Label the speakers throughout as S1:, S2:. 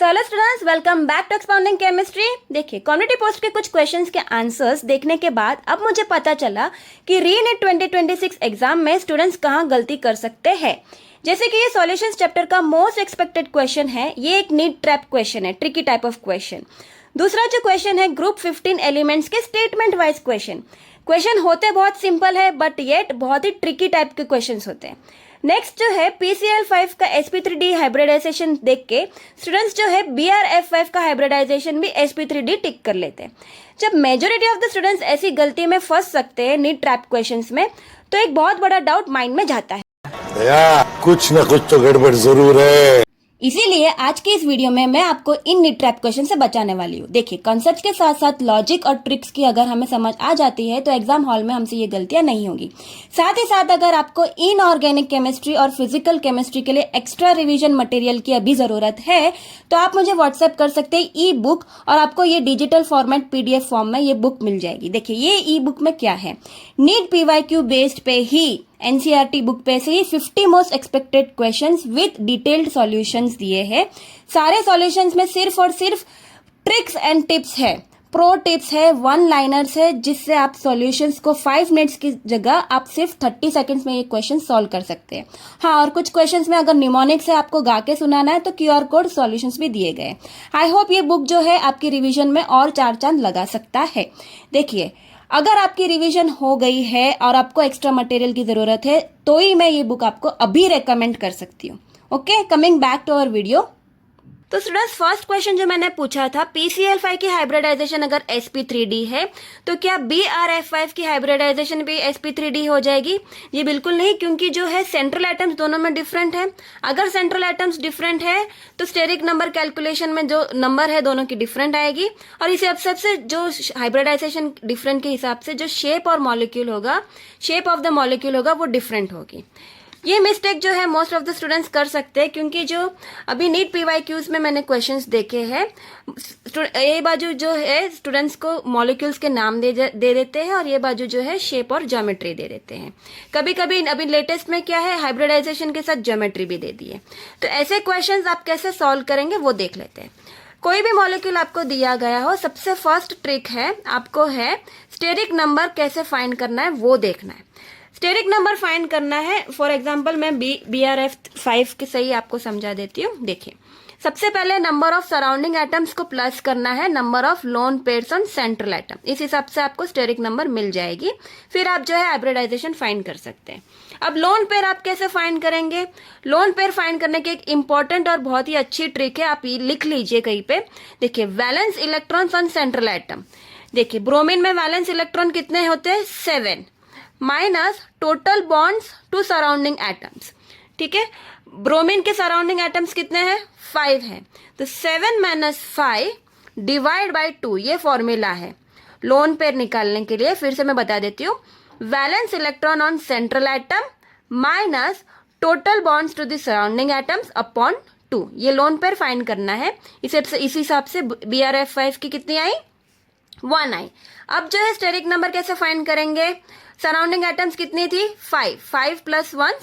S1: Hello students, welcome back to expounding chemistry. देखिए, community post के कुछ क्वेश्चंस के आंसर्स देखने के बाद अब मुझे पता चला कि रीनीट 2026 एग्जाम में स्टूडेंट्स कहाँ गलती कर सकते हैं। जैसे कि ये सॉल्यूशंस चैप्टर का मोस्ट एक्सपेक्टेड क्वेश्चन है, ये एक नीट ट्रैप क्वेश्चन है, ट्रिकी टाइप ऑफ क्वेश्चन। दूसरा जो क्वेश्चन है ग्रुप 15 एलिमेंट्स के स्टेटमेंट वाइज क्वेश्चन होते बहुत सिंपल है बट येट बहुत ही ट्रिकी टाइप के क्वेश्चंस होते हैं। नेक्स्ट जो है PCl5 का sp3d हाइब्रिडाइजेशन देख के स्टूडेंट्स जो है BrF5 का हाइब्रिडाइजेशन भी sp3d टिक कर लेते हैं। जब मेजोरिटी ऑफ द स्टूडेंट्स ऐसी गलती में फंस सकते हैं नीट ट्रैप क्वेश्चंस में, तो एक बहुत बड़ा डाउट माइंड में जाता है,
S2: कुछ ना कुछ तो गड़बड़ जरूर है।
S1: इसीलिए आज के इस वीडियो में मैं आपको इन नीट ट्रैप क्वेश्चन से बचाने वाली हूँ। देखिए, कॉन्सेप्ट के साथ साथ लॉजिक और ट्रिक्स की अगर हमें समझ आ जाती है तो एग्जाम हॉल में हमसे ये गलतियां नहीं होगी। साथ ही साथ अगर आपको इनऑर्गेनिक केमिस्ट्री और फिजिकल केमिस्ट्री के लिए एक्स्ट्रा रिवीजन मटेरियल की अभी जरूरत है तो आप मुझे व्हाट्सएप कर सकते हैं ई बुक, और आपको ये डिजिटल फॉर्मेट PDF फॉर्म में ये बुक मिल जाएगी। देखिए, ये ई बुक में क्या है, नीट PYQ बेस्ड पे ही NCERT बुक पे से ही 50 most expected questions with detailed solutions दिए हैं। सारे सॉल्यूशंस में सिर्फ और सिर्फ ट्रिक्स एंड टिप्स है, प्रो टिप्स है, वन लाइनर्स है, जिससे आप सॉल्यूशंस को 5 मिनट्स की जगह आप सिर्फ 30 सेकंड्स में ये क्वेश्चन सॉल्व कर सकते हैं। हाँ, और कुछ क्वेश्चंस में अगर निमोनिक से आपको गा के सुनाना है तो QR कोड सॉल्यूशंस भी दिए गए। आई होप ये बुक जो है आपकी रिविजन में और 4 चांद लगा सकता है। देखिए, अगर आपकी रिवीजन हो गई है और आपको एक्स्ट्रा मटेरियल की जरूरत है तो ही मैं ये बुक आपको अभी रेकमेंड कर सकती हूँ। Okay, coming back to our video. तो स्टूडेंट्स, फर्स्ट क्वेश्चन जो मैंने पूछा था, PCl5 की हाइब्रिडाइजेशन अगर sp3d है तो क्या BrF5 की हाइब्रिडाइजेशन भी sp3d हो जाएगी? ये बिल्कुल नहीं, क्योंकि जो है सेंट्रल एटम्स दोनों में डिफरेंट है। अगर सेंट्रल एटम्स डिफरेंट है तो स्टेरिक नंबर कैलकुलेशन में जो नंबर है दोनों की डिफरेंट आएगी, और इस हिसाब से जो हाइब्रिडाइजेशन डिफरेंट के हिसाब से जो शेप और मॉलिक्यूल होगा, शेप ऑफ द मॉलिक्यूल होगा, वो डिफरेंट होगी। ये मिस्टेक जो है मोस्ट ऑफ द स्टूडेंट्स कर सकते हैं, क्योंकि जो अभी नीट PYQs में मैंने क्वेश्चंस देखे हैं, ये बाजू जो है स्टूडेंट्स को मॉलिक्यूल्स के नाम दे देते हैं और ये बाजू जो है शेप और ज्योमेट्री दे देते हैं। कभी कभी अभी लेटेस्ट में क्या है, हाइब्रिडाइजेशन के साथ ज्योमेट्री भी दे दी है। तो ऐसे क्वेश्चंस आप कैसे सॉल्व करेंगे वो देख लेते हैं। कोई भी मॉलिक्यूल आपको दिया गया हो, सबसे फर्स्ट ट्रिक है आपको है स्टेरिक नंबर कैसे फाइंड करना है वो देखना है। स्टेरिक नंबर फाइंड करना है, फॉर एग्जांपल मैं BrF5 के सही आपको समझा देती हूँ। देखिए, सबसे पहले नंबर ऑफ सराउंडिंग एटम्स को प्लस करना है number of lone pairs on central atom, इस हिसाब से आपको स्टेरिक नंबर मिल जाएगी। फिर आप जो है हाइब्रिडाइजेशन फाइंड कर सकते हैं। अब लोन पेयर आप कैसे फाइंड करेंगे? लोन पेयर फाइंड करने की एक इंपॉर्टेंट और बहुत ही अच्छी ट्रिक है, आप लिख लीजिए कहीं पे। देखिए, valence electrons on central atom. देखिए, ब्रोमीन में वैलेंस इलेक्ट्रॉन कितने होते हैं? 7 minus total bonds to surrounding atoms. ठीक है, ब्रोमीन के सराउंडिंग एटम्स कितने हैं? 5 हैं, तो 7 माइनस 5 डिवाइड बाई 2 ये फॉर्मूला है लोन पेयर निकालने के लिए। फिर से मैं बता देती हूँ, valence electron on central atom minus total bonds to the surrounding atoms upon 2, ये लोन पेयर फाइंड करना है। इस हिसाब से BrF5 की कितनी आई? 1 आई। अब जो है स्टेरिक नंबर कैसे फाइंड करेंगे? सराउंडिंग एटम्स कितनी थी? 5 प्लस 1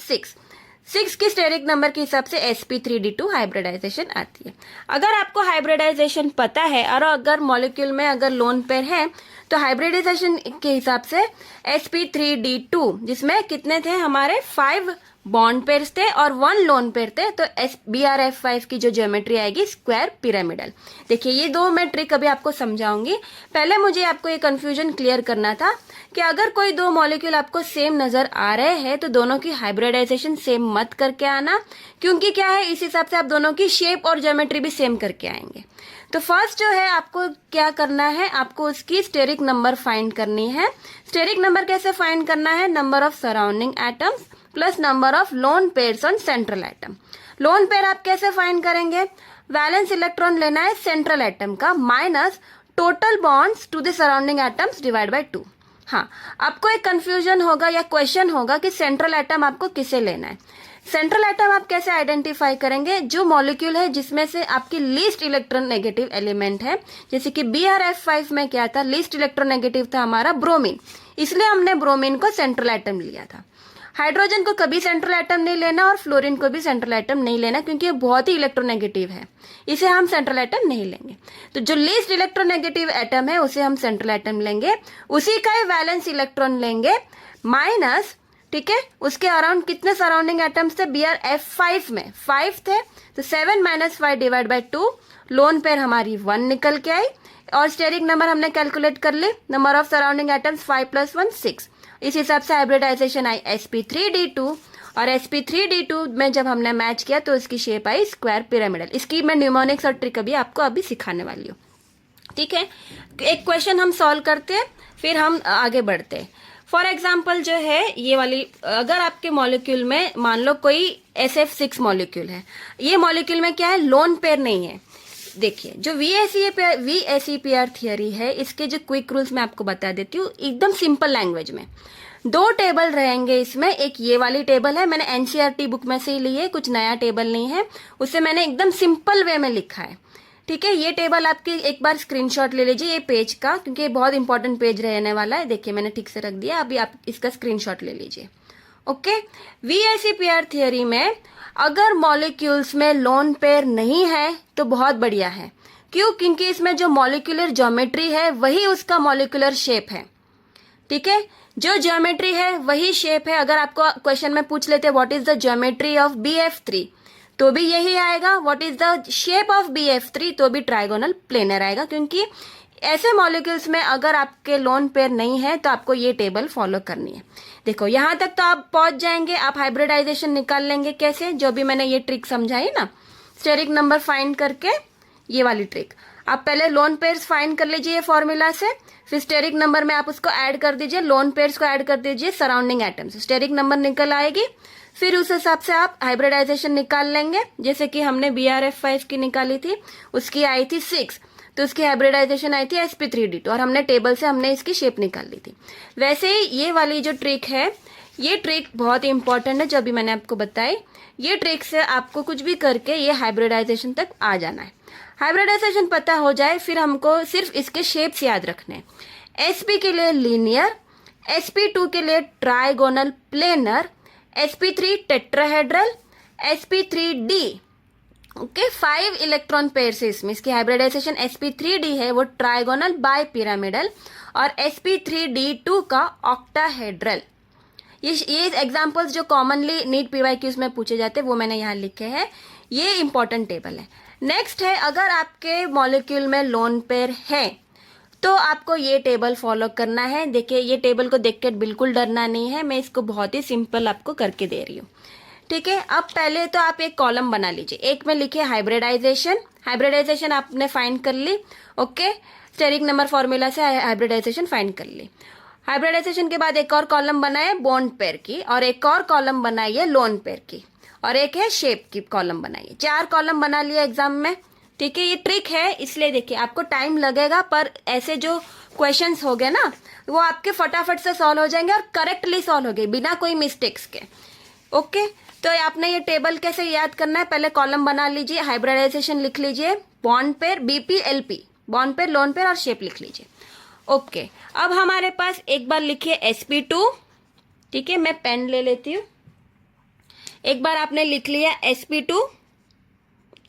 S1: 6 की स्टेरिक नंबर के हिसाब से sp3d2 हाइब्रिडाइजेशन आती है। अगर आपको हाइब्रिडाइजेशन पता है और अगर मॉलिक्यूल में अगर लोन पेयर है तो हाइब्रिडाइजेशन के हिसाब से sp3d2 जिसमें कितने थे हमारे 5 बॉन्ड पेयर्स थे और 1 लोन पेयर थे, तो BrF5 की जो ज्योमेट्री आएगी स्क्वायर पिरामिडल। देखिए, ये 2 मैं ट्रिक अभी आपको समझाऊंगी। पहले मुझे आपको ये कंफ्यूजन क्लियर करना था कि अगर कोई 2 मॉलिक्यूल आपको सेम नजर आ रहे हैं तो दोनों की हाइब्रिडाइजेशन सेम मत करके आना, क्योंकि क्या है, इस हिसाब से आप दोनों की शेप और ज्योमेट्री भी सेम करके आएंगे। तो फर्स्ट जो है आपको क्या करना है, आपको उसकी स्टेरिक नंबर फाइंड करनी है। स्टेरिक नंबर कैसे फाइंड करना है? Number of surrounding atoms plus number of lone pairs on central atom. Lone pair आप कैसे फाइंड करेंगे? वैलेंस इलेक्ट्रॉन लेना है सेंट्रल एटम का minus total bonds to the surrounding atoms divide by 2। हाँ, आपको एक कंफ्यूजन होगा या क्वेश्चन होगा कि सेंट्रल एटम आपको किसे लेना है। सेंट्रल एटम आप कैसे आइडेंटिफाई करेंगे? जो मॉलिक्यूल है जिसमें से आपकी लीस्ट इलेक्ट्रोनेगेटिव एलिमेंट है, जैसे कि BrF5 में क्या था, लीस्ट इलेक्ट्रोनेगेटिव था हमारा ब्रोमीन, इसलिए हमने ब्रोमीन को सेंट्रल एटम लिया था। हाइड्रोजन को कभी सेंट्रल एटम नहीं लेना और फ्लोरीन को भी सेंट्रल एटम नहीं लेना, क्योंकि ये बहुत ही इलेक्ट्रोनेगेटिव है, इसे हम सेंट्रल एटम नहीं लेंगे। तो जो लीस्ट इलेक्ट्रोनेगेटिव एटम है उसे हम सेंट्रल एटम लेंगे, उसी का ही वैलेंस इलेक्ट्रॉन लेंगे माइनस, ठीक है, उसके अराउंड कितने सराउंडिंग एटम्स थे, BrF5 में 5 थे, तो 7 - 5 डिवाइड बाई 2, लोन पेयर हमारी 1 निकल के आई और स्टेरिक नंबर हमने कैलकुलेट कर ली, नंबर ऑफ सराउंडिंग एटम्स 5 + 1 6। इस हिसाब से हाइब्रिडाइजेशन आई sp3d2 और sp3d2 में जब हमने मैच किया तो इसकी शेप आई स्क्वायर पिरामिडल। इसकी मैं न्यूमोनिक्स और ट्रिक अभी आपको अभी सिखाने वाली हूँ, ठीक है। एक क्वेश्चन हम सॉल्व करते हैं, फिर हम आगे बढ़ते हैं। फॉर एग्जाम्पल जो है ये वाली, अगर आपके मॉलिक्यूल में मान लो कोई SF6 मॉलिक्यूल है, ये मॉलिक्यूल में क्या है, लोन पेयर नहीं है। देखिए जो VSEPR थियरी है, इसके जो क्विक रूल्स मैं आपको बता देती हूँ एकदम सिंपल लैंग्वेज में। 2 टेबल रहेंगे इसमें, एक ये वाली टेबल है, मैंने NCERT बुक में से ही ली है, कुछ नया टेबल नहीं है, उसे मैंने एकदम सिंपल वे में लिखा है, ठीक है। ये टेबल आपकी एक बार स्क्रीनशॉट ले लीजिए ये पेज का, क्योंकि ये बहुत इंपॉर्टेंट पेज रहने वाला है। देखिए मैंने ठीक से रख दिया, अभी आप इसका स्क्रीनशॉट ले लीजिए, ओके। VSEPR थियरी में अगर मॉलिक्यूल्स में लोन पेयर नहीं है तो बहुत बढ़िया है, क्यों, क्योंकि इसमें जो मॉलिक्यूलर ज्योमेट्री है वही उसका मॉलिक्यूलर शेप है, ठीक है। जो ज्योमेट्री है वही शेप है। अगर आपको क्वेश्चन में पूछ लेते what is the geometry of BF3 तो भी यही आएगा, what is the shape of BF3 तो भी ट्राइगोनल प्लेनर आएगा, क्योंकि ऐसे मॉलिक्यूल्स में अगर आपके लोन पेयर नहीं है तो आपको ये टेबल फॉलो करनी है। देखो यहां तक तो आप पहुंच जाएंगे, आप हाइब्रिडाइजेशन निकाल लेंगे कैसे, जो भी मैंने ये ट्रिक समझाई ना, स्टेरिक नंबर फाइंड करके, ये वाली ट्रिक। आप पहले लोन पेयर्स फाइंड कर लीजिए फॉर्मूला से, फिर स्टेरिक नंबर में आप उसको ऐड कर दीजिए, लोन पेयर्स को ऐड कर दीजिए सराउंडिंग एटम्स, स्टेरिक नंबर निकल आएगी। फिर उस हिसाब से आप हाइब्रिडाइजेशन निकाल लेंगे, जैसे कि हमने BrF5 की निकाली थी, उसकी आई थी 6, तो उसकी हाइब्रिडाइजेशन आई थी sp3d2 और हमने टेबल से हमने इसकी शेप निकाल ली थी। वैसे ही ये वाली जो ट्रिक है, ये ट्रिक बहुत ही इंपॉर्टेंट है जो अभी मैंने आपको बताई। ये ट्रिक से आपको कुछ भी करके ये हाइब्रिडाइजेशन तक आ जाना है। हाइब्रिडाइजेशन पता हो जाए फिर हमको सिर्फ इसके शेप्स याद रखने हैं। sp के लिए लीनियर, sp2 के लिए trigonal planar, sp3 tetrahedral, sp3d, okay 5 electron pair से इसमें, इसकी हाइब्रिडाइजेशन sp3d है वो ट्राइगोनल बाय पिरामिडल, और sp3d2 का ऑक्टाहेड्रल। ये एग्जांपल्स जो कॉमनली नीट PYQs में पूछे जाते हैं वो मैंने यहाँ लिखे हैं, ये इंपॉर्टेंट टेबल है। नेक्स्ट है, अगर आपके मॉलिक्यूल में लोन पेयर है तो आपको ये टेबल फॉलो करना है। देखिए ये टेबल को देख के बिल्कुल डरना नहीं है, मैं इसको बहुत ही सिंपल आपको करके दे रही हूँ, ठीक है। अब पहले तो आप एक कॉलम बना लीजिए, एक में लिखिए हाइब्रिडाइजेशन, हाइब्रिडाइजेशन आपने फाइंड कर ली, ओके, स्टेरिक नंबर फॉर्मूला से हाइब्रिडाइजेशन फाइंड कर ली। हाइब्रिडाइजेशन के बाद एक और कॉलम बनाए बॉन्ड पेयर की, और एक और कॉलम बनाइए लोन पेयर की, और एक है शेप की कॉलम बनाइए। 4 कॉलम बना लिया एग्जाम में, ठीक है। ये ट्रिक है इसलिए देखिए आपको टाइम लगेगा, पर ऐसे जो क्वेश्चंस हो गए ना वो आपके फटाफट से सॉल्व हो जाएंगे और करेक्टली सॉल्व हो गए बिना कोई मिस्टेक्स के, ओके। तो आपने ये टेबल कैसे याद करना है, पहले कॉलम बना लीजिए, हाइब्रिडाइजेशन लिख लीजिए, bond pair BP-LP, bond pair, lone pair और शेप लिख लीजिए, ओके। अब हमारे पास एक बार लिखिए sp2, ठीक है, मैं पेन ले लेती हूँ। एक बार आपने लिख लिया sp2,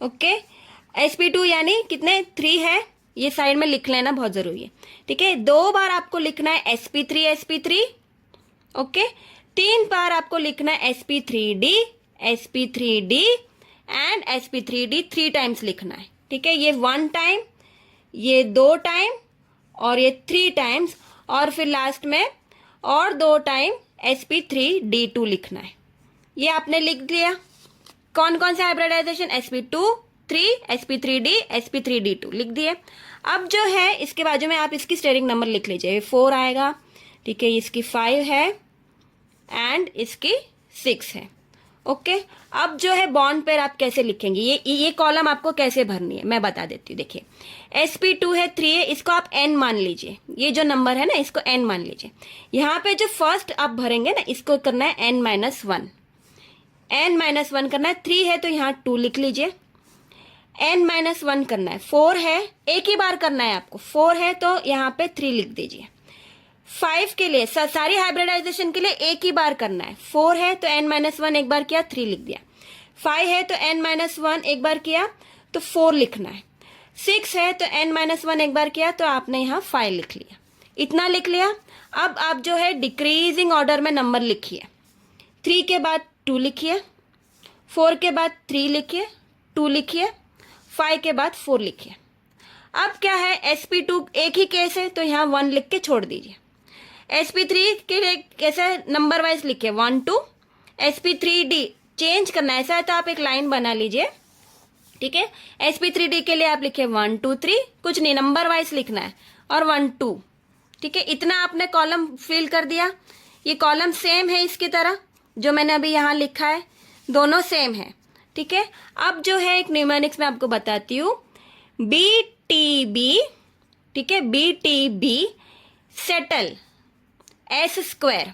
S1: ओके, sp2 यानी कितने 3 है, ये साइड में लिख लेना बहुत जरूरी है, ठीक है। 2 बार आपको लिखना है sp3 ओके, 3 बार आपको लिखना है sp3d एंड sp3d 3 टाइम्स लिखना है, ठीक है। ये 1 टाइम, ये 2 टाइम और ये 3 टाइम्स, और फिर लास्ट में और 2 टाइम sp3d2 लिखना है। ये आपने लिख दिया। कौन कौन सा हाइब्रिडाइजेशन, sp2 3, sp3d, sp3d2 लिख दिए। अब जो है इसके बाजू में आप इसकी स्टेरिक नंबर लिख लीजिए, 4 आएगा, ठीक है, इसकी 5 है एंड इसकी 6 है, ओके। अब जो है बॉन्ड पेयर आप कैसे लिखेंगे, ये कॉलम आपको कैसे भरनी है मैं बता देती हूँ। देखिए sp2 है 3 है, इसको आप n मान लीजिए, ये जो नंबर है ना इसको n मान लीजिए। यहाँ पे जो फर्स्ट आप भरेंगे ना इसको करना है n-1, n-1 करना है। 3 है तो यहाँ 2 लिख लीजिए, n-1 करना है, 4 है, एक ही बार करना है आपको, 4 है तो यहाँ पे 3 लिख दीजिए, 5 के लिए सारी हाइब्रिडाइजेशन के लिए एक ही बार करना है। 4 है तो n-1 एक बार किया 3 लिख दिया। 5 है तो n-1 एक बार किया तो 4 लिखना है। 6 है तो n-1 एक बार किया तो आपने यहाँ 5 लिख लिया। इतना लिख लिया। अब आप जो है डिक्रीजिंग ऑर्डर में नंबर लिखिए। 3 के बाद 2 लिखिए, 4 के बाद 3 लिखिए, 2 लिखिए, 5 के बाद 4 लिखिए। अब क्या है, sp2 एक ही केस है तो यहाँ 1 लिख के छोड़ दीजिए। sp3 के लिए कैसे नंबर वाइज लिखिए 1 2। sp3d चेंज करना है, ऐसा है तो आप एक लाइन बना लीजिए, ठीक है। sp3d के लिए आप लिखिए 1 2 3, कुछ नहीं नंबर वाइज लिखना है, और 1 2, ठीक है। इतना आपने कॉलम फिल कर दिया। ये कॉलम सेम है इसकी तरह जो मैंने अभी यहाँ लिखा है, दोनों सेम है, ठीक है। अब जो है एक न्यूमेरिक्स में आपको बताती हूँ, BTB, ठीक है, BTB सेटल s²।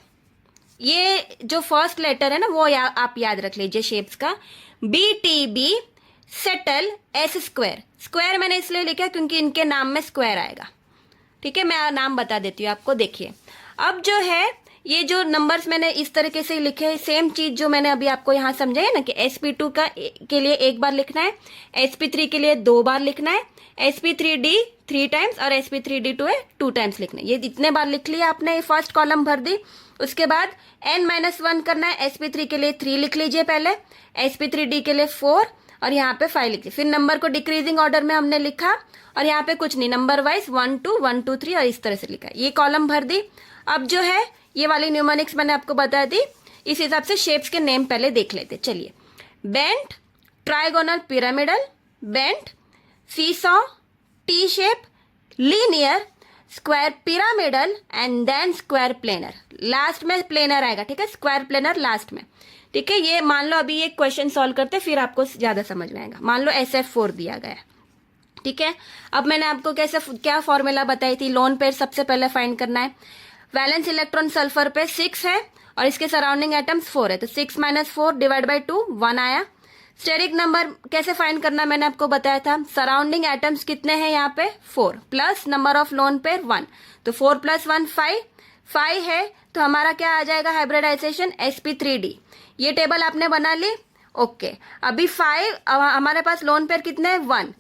S1: ये जो फर्स्ट लेटर है ना वो आप याद रख लीजिए शेप्स का। BTB settle s²। स्क्वायर मैंने इसलिए लिखा क्योंकि इनके नाम में स्क्वायर आएगा, ठीक है। मैं नाम बता देती हूँ आपको, देखिए। अब जो है ये जो नंबर्स मैंने इस तरीके से लिखे हैं, सेम चीज जो मैंने अभी आपको यहाँ समझाई है ना कि sp2 के लिए एक बार लिखना है, sp3 के लिए 2 बार लिखना है, sp3d 3 टाइम्स और sp3d2 है 2 टाइम्स लिखना है। ये इतने बार लिख लिया आपने, ये फर्स्ट कॉलम भर दी। उसके बाद n-1 करना है, sp3 के लिए 3 लिख लीजिए पहले, sp3d के लिए 4 और यहाँ पे 5 लिखिए। फिर नंबर को डिक्रीजिंग ऑर्डर में हमने लिखा और यहाँ पे कुछ नहीं, नंबर वाइज 1 2 1 2 3 और इस तरह से लिखा। ये कॉलम भर दी। अब जो है ये वाली न्यूमेरिक्स मैंने आपको बता दी, इस हिसाब से शेप्स के नेम पहले देख लेते। चलिए, bent, trigonal pyramidal, bent, seesaw, T shape, linear, square pyramidal and then square planar. Last में प्लेनर आएगा, ठीक है, स्क्वायर प्लेनर लास्ट में, ठीक है। ये मान लो अभी ये क्वेश्चन सॉल्व करते फिर आपको ज्यादा समझ में आएगा। मान लो SF4 दिया गया है, ठीक है। अब मैंने आपको क्या फॉर्मूला बताई थी, लोन पेयर सबसे पहले फाइंड करना है। वैलेंस इलेक्ट्रॉन सल्फर पे 6 है और इसके सराउंडिंग एटम्स 4 है, तो 6 - 4 डिवाइड बाई 2 1 आया। स्टेरिक नंबर कैसे फाइंड करना मैंने आपको बताया था, सराउंडिंग एटम्स कितने हैं यहाँ पे 4 plus number of lone pair 1, तो 4 + 1 5 है, तो हमारा क्या आ जाएगा हाइब्रिडाइजेशन sp3d। ये टेबल आपने बना ली, ओके। अभी 5 हमारे पास लोन पेयर कितने हैं 1,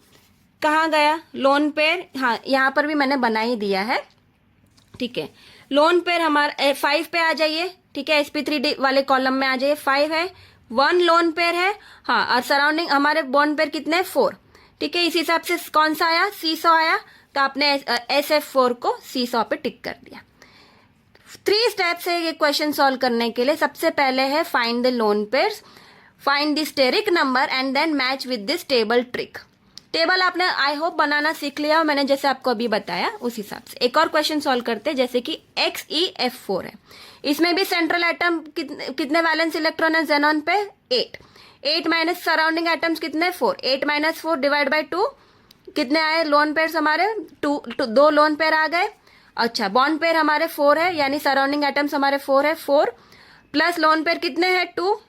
S1: कहाँ गया लोन पेयर, हाँ यहाँ पर भी मैंने बना ही दिया है, ठीक है। लोन पेयर हमारा 5 पे आ जाइए, ठीक है, sp3d वाले कॉलम में आ जाइए। 5 है, 1 लोन पेयर है, हाँ, और सराउंडिंग हमारे बॉन्ड पेयर कितने हैं 4, ठीक है। इस हिसाब से कौन सा आया, सीसॉ आया, तो आपने SF4 को सीसॉ पे टिक कर दिया। 3 स्टेप्स है ये क्वेश्चन सॉल्व करने के लिए। सबसे पहले है find the lone pairs, find the steric number and then match with this table trick. Table आपने आई होप बनाना सीख लिया और मैंने जैसे आपको अभी बताया उस हिसाब से। एक और क्वेश्चन सॉल्व करते हैं, जैसे कि XeF4 है, इसमें भी सेंट्रल एटम कितने वैलेंस इलेक्ट्रॉन है जेनॉन पे 8 माइनस सराउंडिंग एटम्स कितने 4, 8 - 4 डिवाइड बाई 2 कितने आए लोन पेयर्स हमारे 2 लोन पेयर आ गए। अच्छा, बॉन्ड पेयर हमारे 4 है, यानी सराउंडिंग एटम्स हमारे 4 है, 4 प्लस लोन पेयर कितने हैं 2,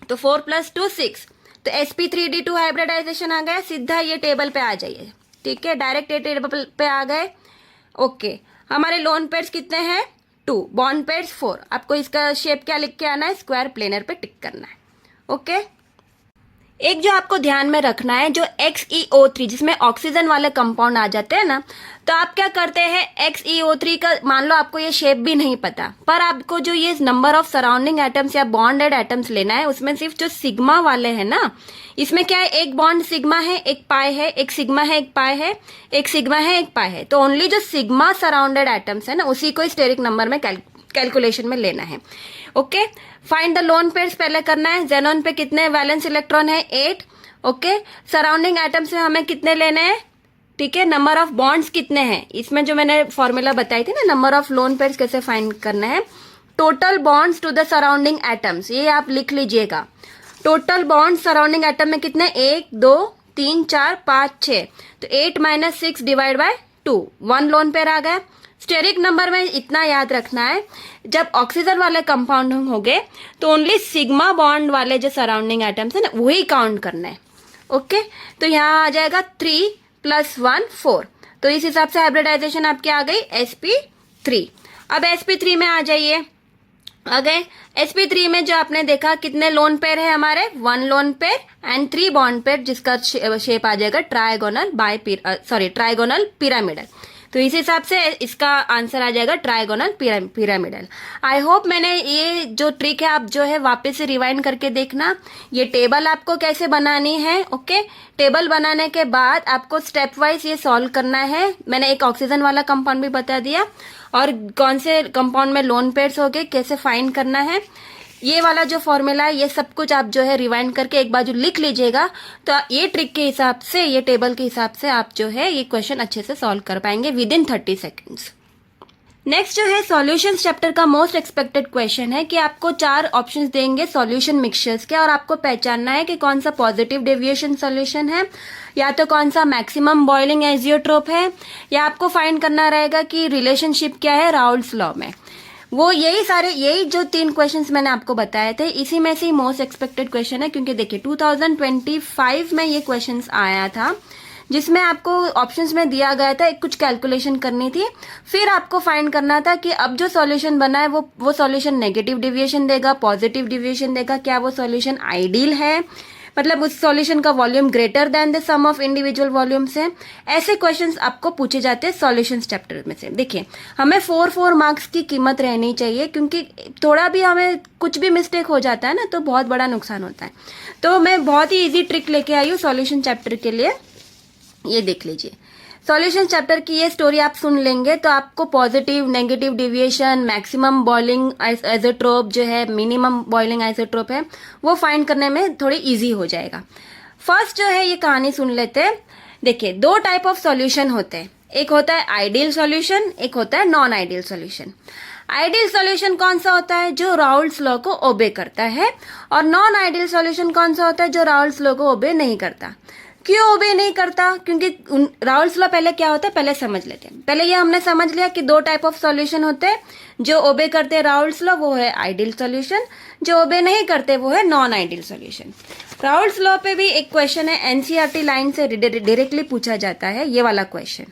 S1: तो 4 + 2 6, तो sp3d2 हाइब्रिडाइजेशन आ गया। सीधा ये टेबल पे आ जाइए, ठीक है, डायरेक्ट ये टेबल पे आ गए, ओके। हमारे लोन पेयर्स कितने हैं 2, बॉन्ड पेयर्स 4। आपको इसका शेप क्या लिख के आना है, स्क्वायर प्लेनर पे टिक करना है, ओके। एक जो आपको ध्यान में रखना है, जो XeO3 जिसमें ऑक्सीजन वाले कंपाउंड आ जाते हैं ना, तो आप क्या करते हैं XeO3 का, मान लो आपको ये शेप भी नहीं पता, पर आपको जो ये नंबर ऑफ सराउंडिंग एटम्स या बॉन्डेड एटम्स लेना है, उसमें सिर्फ जो सिग्मा वाले हैं ना, इसमें क्या है, एक बॉन्ड सिग्मा है, एक पाई है, एक सिग्मा है, एक पाई है, एक सिग्मा है, एक पाई है, तो ओनली जो सिग्मा सराउंडेड एटम्स है ना उसी को स्टेरिक नंबर में कैलकुलेशन में लेना है, okay. Find the lone pairs पहले करना है। जेनॉन पे कितने वैलेंस इलेक्ट्रॉन है 8, ओके। सराउंडिंग एटम्स में हमें कितने लेने हैं, ठीक है। नंबर ऑफ बॉन्ड्स कितने हैं, इसमें जो मैंने फॉर्मूला बताई थी ना, नंबर ऑफ लोन पेयर्स कैसे फाइंड करना है, total bonds to the surrounding atoms, ये आप लिख लीजिएगा। टोटल बॉन्ड सराउंडिंग एटम में कितने 1 2 3 4 5 6, तो 8 - 6 डिवाइड बाय 2 1 लोन पेयर आ गया। स्टेरिक नंबर में इतना याद रखना है, जब ऑक्सीजन वाले कंपाउंड होंगे तो ओनली सिग्मा बॉन्ड वाले जो सराउंडिंग एटम्स है ना वही काउंट करना है, ओके। तो यहाँ आ जाएगा 3 + 1 4, तो इस हिसाब से हाइब्रिडाइजेशन आपकी आ गई sp3। अब sp3 में आ जाइए। अगर sp3 में जो आपने देखा कितने लोन पेयर है हमारे, 1 lone pair and 3 bond pair, जिसका शेप आ जाएगा ट्राइगोनल पिरामिडल। तो इस हिसाब से इसका आंसर आ जाएगा ट्राइगोनल पिरामिडल। आई होप मैंने ये जो ट्रिक है आप जो है वापस से रिवाइंड करके देखना। ये टेबल आपको कैसे बनानी है, ओके। टेबल बनाने के बाद आपको स्टेप वाइज ये सॉल्व करना है। मैंने एक ऑक्सीजन वाला कंपाउंड भी बता दिया और कौन से कंपाउंड में लोन पेयर्स हो गए, कैसे फाइंड करना है, ये वाला जो फॉर्मूला है ये सब कुछ आप जो है रिवाइंड करके एक बाजू लिख लीजिएगा। तो ये ट्रिक के हिसाब से, ये टेबल के हिसाब से आप जो है ये क्वेश्चन अच्छे से सॉल्व कर पाएंगे विद इन 30 सेकेंड्स। नेक्स्ट जो है सॉल्यूशंस चैप्टर का मोस्ट एक्सपेक्टेड क्वेश्चन है कि आपको 4 ऑप्शंस देंगे सॉल्यूशन मिक्सचर्स के और आपको पहचानना है कि कौन सा पॉजिटिव डेविएशन सॉल्यूशन है या तो कौन सा मैक्सिमम बॉइलिंग एजियोट्रोप है, या आपको फाइंड करना रहेगा कि रिलेशनशिप क्या है राउल्स लॉ में। वो यही जो 3 क्वेश्चंस मैंने आपको बताए थे, इसी में से मोस्ट एक्सपेक्टेड क्वेश्चन है। क्योंकि देखिए 2025 में ये क्वेश्चंस आया था जिसमें आपको ऑप्शंस में दिया गया था कुछ कैलकुलेशन करनी थी, फिर आपको फाइंड करना था कि अब जो सॉल्यूशन बना है वो सॉल्यूशन नेगेटिव डेविएशन देगा, पॉजिटिव डेविएशन देगा, क्या वो सॉल्यूशन आइडियल है, मतलब उस सॉल्यूशन का volume greater than the sum of individual volumes है। ऐसे क्वेश्चंस आपको पूछे जाते हैं सॉल्यूशंस चैप्टर में से। देखिए हमें 4 मार्क्स की कीमत रहनी चाहिए, क्योंकि थोड़ा भी हमें कुछ भी मिस्टेक हो जाता है ना तो बहुत बड़ा नुकसान होता है। तो मैं बहुत ही इजी ट्रिक लेके आई हूँ सॉल्यूशन चैप्टर के लिए, ये देख लीजिए। सॉल्यूशन चैप्टर की ये स्टोरी आप सुन लेंगे तो आपको positive negative deviation, maximum boiling azeotrope जो है, मिनिमम बॉइलिंग आइसोट्रोप है, वो फाइंड करने में थोड़ी इजी हो जाएगा। फर्स्ट जो है ये कहानी सुन लेते हैं। देखिए 2 टाइप ऑफ सॉल्यूशन होते हैं, एक होता है आइडियल सॉल्यूशन, एक होता है non ideal solution. Ideal solution कौन सा होता है, जो राउल्स लॉ को ओबे करता है, और नॉन आइडियल सॉल्यूशन कौन सा होता है, जो राउल्स लॉ को ओबे नहीं करता। क्यों ओबे नहीं करता, क्योंकि राउल्स लॉ पहले क्या होता है पहले समझ लेते हैं। पहले ये हमने समझ लिया कि 2 टाइप ऑफ सॉल्यूशन होते हैं, जो ओबे करते हैं राउल्स लॉ वो है आइडियल सॉल्यूशन, जो ओबे नहीं करते वो है non ideal solution. Raoult's law पे भी एक क्वेश्चन है, एनसीईआरटी लाइन से डायरेक्टली पूछा जाता है ये वाला क्वेश्चन,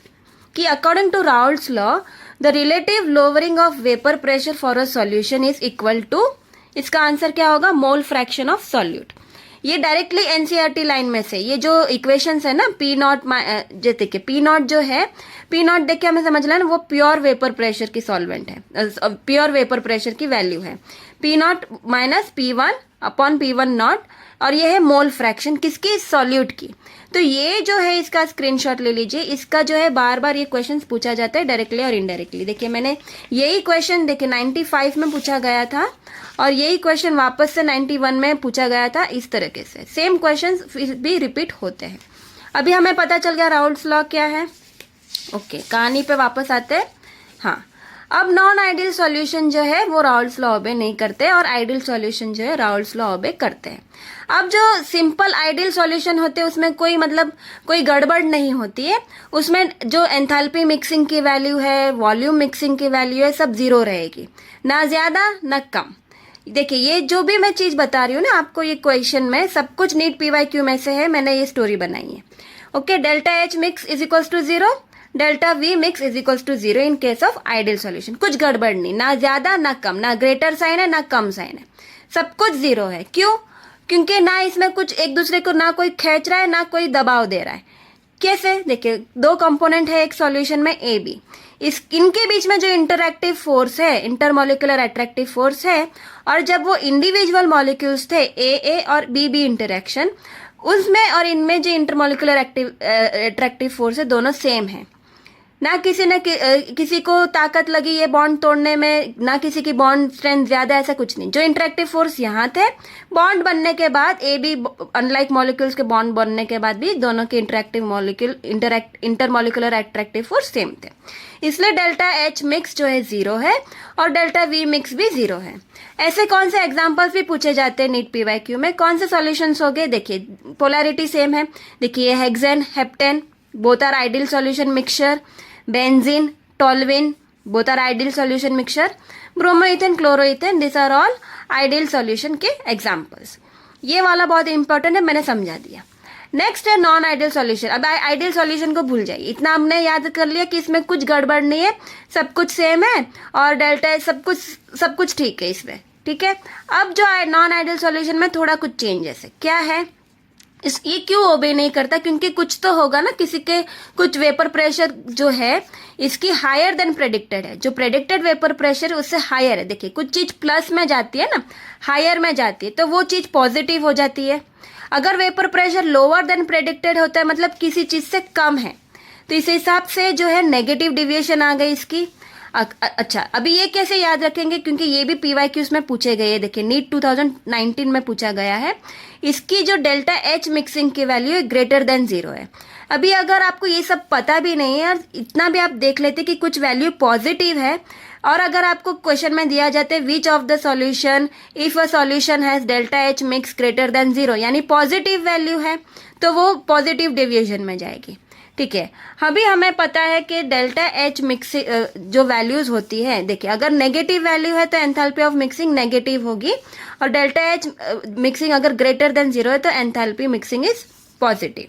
S1: कि according to Raoult's law the relative lowering of vapour pressure for a solution is equal to, इसका आंसर क्या होगा, मोल फ्रैक्शन ऑफ सॉल्यूट। ये डायरेक्टली एनसीईआरटी लाइन में से ये जो इक्वेशंस है ना, पी नॉट, जैसे कि पी नॉट जो है, पी नॉट देख के हमें समझ लेना वो प्योर वेपर प्रेशर की सॉल्वेंट है, प्योर वेपर प्रेशर की वैल्यू है, P not minus P1 upon P1 not, और ये है मोल फ्रैक्शन किसकी, सॉल्यूट की। तो ये जो है इसका स्क्रीनशॉट ले लीजिए, इसका जो है बार बार ये क्वेश्चन पूछा जाता है डायरेक्टली और इनडायरेक्टली। देखिए मैंने यही क्वेश्चन देखिए 95 में पूछा गया था और यही क्वेश्चन वापस से 91 में पूछा गया था, इस तरीके से सेम क्वेश्चन भी रिपीट होते हैं। अभी हमें पता चल गया राउल्स लॉ क्या है। ओके कहानी पे वापस आते हैं। हाँ, अब नॉन आइडियल सॉल्यूशन जो है वो राउल्स लॉ ओबे नहीं करते और आइडियल सॉल्यूशन जो है राउल्स लॉ ओबे करते हैं। अब जो सिंपल आइडियल सॉल्यूशन होते हैं उसमें कोई गड़बड़ नहीं होती है, उसमें जो एंथैल्पी मिक्सिंग की वैल्यू है, वॉल्यूम मिक्सिंग की वैल्यू है, सब 0 रहेगी, ना ज्यादा ना कम। देखिए ये जो भी मैं चीज बता रही हूँ ना आपको, ये क्वेश्चन में सब कुछ नीट PYQ में से है, मैंने ये स्टोरी बनाई है। Okay, delta H mix is equals to 0, delta V mix is equals to 0 in case of ideal solution. कुछ गड़बड़ नहीं, ना ज्यादा ना कम, ना ग्रेटर साइन है ना कम साइन है, सब कुछ 0 है। क्यों, क्योंकि ना इसमें कुछ एक दूसरे को ना कोई खींच रहा है ना कोई दबाव दे रहा है। कैसे, देखिए 2 कंपोनेंट है एक सॉल्यूशन में AB, इनके बीच में जो इंटरएक्टिव फोर्स है, इंटरमॉलिक्यूलर अट्रैक्टिव फोर्स है, और जब वो इंडिविजुअल मॉलिक्यूल्स थे AA और BB इंटरेक्शन, उसमें और इनमें जो इंटरमॉलिक्यूलर अट्रैक्टिव फोर्स है दोनों सेम है। ना किसी को ताकत लगी ये बॉन्ड तोड़ने में, ना किसी की बॉन्ड स्ट्रेंथ ज्यादा, ऐसा कुछ नहीं। जो इंटरेक्टिव फोर्स यहाँ थे, बॉन्ड बनने के बाद AB अनलाइक मॉलिक्यूल्स के बॉन्ड बनने के बाद भी दोनों के इंटरमॉलिक्यूलर अट्रैक्टिव फोर्स सेम थे, इसलिए डेल्टा H मिक्स जो है 0 है और डेल्टा V मिक्स भी 0 है। ऐसे कौन से एग्जांपल्स भी पूछे जाते हैं नीट PYQ में, कौन से सॉल्यूशंस हो गए, देखिए पोलैरिटी सेम है। देखिए hexane, heptane, both are ideal solution mixture, benzene, toluene, both are ideal solution mixture, bromoethane, chloroethane, this are all ideal solution के एग्जांपल्स। ये वाला बहुत इंपॉर्टेंट है, मैंने समझा दिया। नेक्स्ट है नॉन आइडियल सॉल्यूशन। अब आइडियल सॉल्यूशन को भूल जाइए, इतना हमने याद कर लिया कि इसमें कुछ गड़बड़ नहीं है, सब कुछ सेम है और डेल्टा सब कुछ ठीक है इसमें, ठीक है। अब जो नॉन आइडियल सॉल्यूशन में थोड़ा कुछ चेंजेस है, क्या है ये क्यों ओबे नहीं करता, क्योंकि कुछ तो होगा ना, किसी के कुछ वेपर प्रेशर जो है इसकी हायर देन प्रेडिक्टेड है, जो प्रेडिक्टेड वेपर प्रेशर उससे हायर है। देखिए कुछ चीज प्लस में जाती है ना, हायर में जाती है, तो वो चीज पॉजिटिव हो जाती है। अगर vapour pressure lower than predicted होता है, मतलब किसी चीज से कम है, तो इस हिसाब से जो है नेगेटिव डिविएशन आ गई इसकी। अच्छा, अभी ये कैसे याद रखेंगे, क्योंकि ये भी PYQs में पूछे गए। देखिए नीट 2019 में पूछा गया है, इसकी जो डेल्टा H मिक्सिंग की वैल्यू ग्रेटर देन 0 है। अभी अगर आपको ये सब पता भी नहीं है और इतना भी आप देख लेते कि कुछ वैल्यू पॉजिटिव है, और अगर आपको क्वेश्चन में दिया जाता है which of the solution if a solution has delta H mix greater than 0, यानी पॉजिटिव वैल्यू है, तो वो पॉजिटिव डेविएशन में जाएगी, ठीक है। अभी हमें पता है कि डेल्टा H मिक्सिंग जो वैल्यूज होती है, देखिए अगर नेगेटिव वैल्यू है तो एंथैल्पी ऑफ मिक्सिंग नेगेटिव होगी, और डेल्टा H मिक्सिंग अगर ग्रेटर देन 0 है तो enthalpy mixing is positive,